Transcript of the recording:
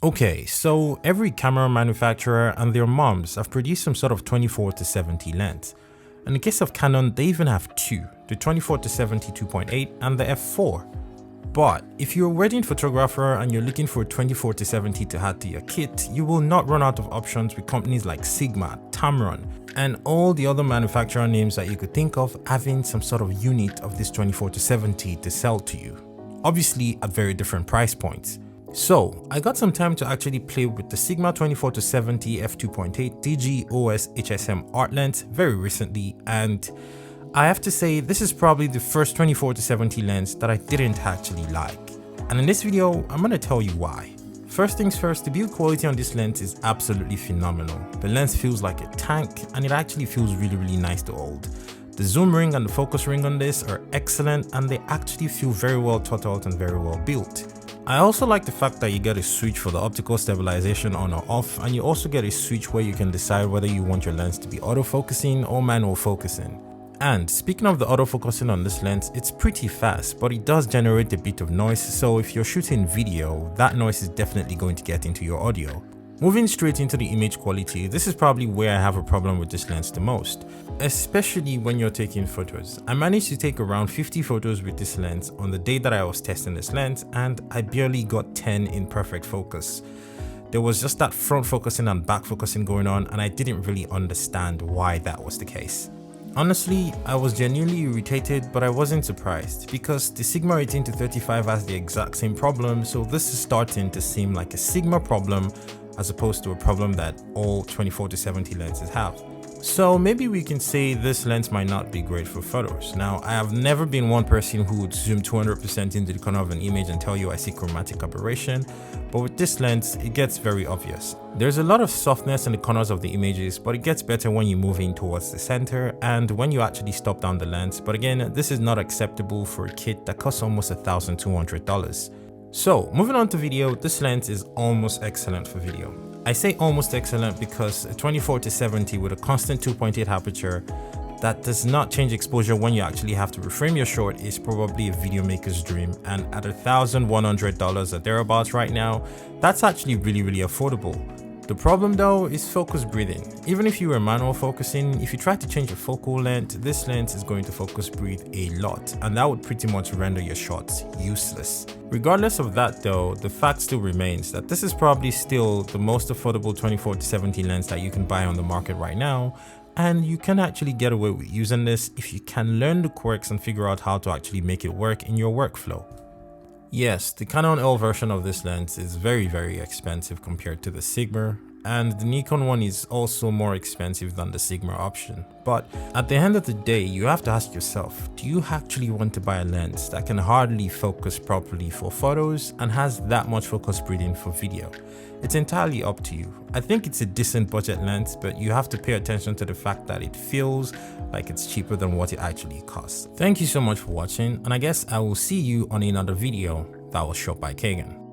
Okay, so every camera manufacturer and their moms have produced some sort of 24-70 lens. In the case of Canon, they even have two, the 24-70 2.8 and the F4. But if you're a wedding photographer and you're looking for a 24-70 to add to your kit, you will not run out of options with companies like Sigma, Tamron, and all the other manufacturer names that you could think of having some sort of unit of this 24-70 to sell to you. Obviously at very different price points. So I got some time to actually play with the Sigma 24-70 F2.8 DG OS HSM art lens very recently, and I have to say this is probably the first 24-70 lens that I didn't actually like. And in this video, I'm going to tell you why. First things first, the build quality on this lens is absolutely phenomenal. The lens feels like a tank and it actually feels really nice to hold. The zoom ring and the focus ring on this are excellent and they actually feel very well thought out and very well built. I also like the fact that you get a switch for the optical stabilization on or off, and you also get a switch where you can decide whether you want your lens to be autofocusing or manual focusing. And speaking of the autofocusing on this lens, it's pretty fast, but it does generate a bit of noise, so if you're shooting video, that noise is definitely going to get into your audio. Moving straight into the image quality, this is probably where I have a problem with this lens the most, especially when you're taking photos. I managed to take around 50 photos with this lens on the day that I was testing this lens, and I barely got 10 in perfect focus. There was just that front focusing and back focusing going on, and I didn't really understand why that was the case. Honestly, I was genuinely irritated, but I wasn't surprised because the Sigma 18-35 has the exact same problem, so this is starting to seem like a Sigma problem as opposed to a problem that all 24-70 lenses have. So maybe we can say this lens might not be great for photos. Now, I have never been one person who would zoom 200% into the corner of an image and tell you I see chromatic aberration, but with this lens, it gets very obvious. There's a lot of softness in the corners of the images, but it gets better when you move in towards the center and when you actually stop down the lens. But again, this is not acceptable for a kit that costs almost $1,200. So moving on to video, this lens is almost excellent for video. I say almost excellent because a 24-70 with a constant 2.8 aperture that does not change exposure when you actually have to reframe your shot is probably a video maker's dream, and at $1,100 or thereabouts right now, that's actually really affordable. The problem though is focus breathing. Even if you were manual focusing, if you try to change your focal length, this lens is going to focus breathe a lot, and that would pretty much render your shots useless. Regardless of that though, the fact still remains that this is probably still the most affordable 24-70 lens that you can buy on the market right now, and you can actually get away with using this if you can learn the quirks and figure out how to actually make it work in your workflow. Yes, the Canon L version of this lens is very expensive compared to the Sigma, and the Nikon one is also more expensive than the Sigma option. But at the end of the day, you have to ask yourself, do you actually want to buy a lens that can hardly focus properly for photos and has that much focus breathing for video? It's entirely up to you. I think it's a decent budget lens, but you have to pay attention to the fact that it feels like it's cheaper than what it actually costs. Thank you so much for watching, and I guess I will see you on another video that was shot by Kagan.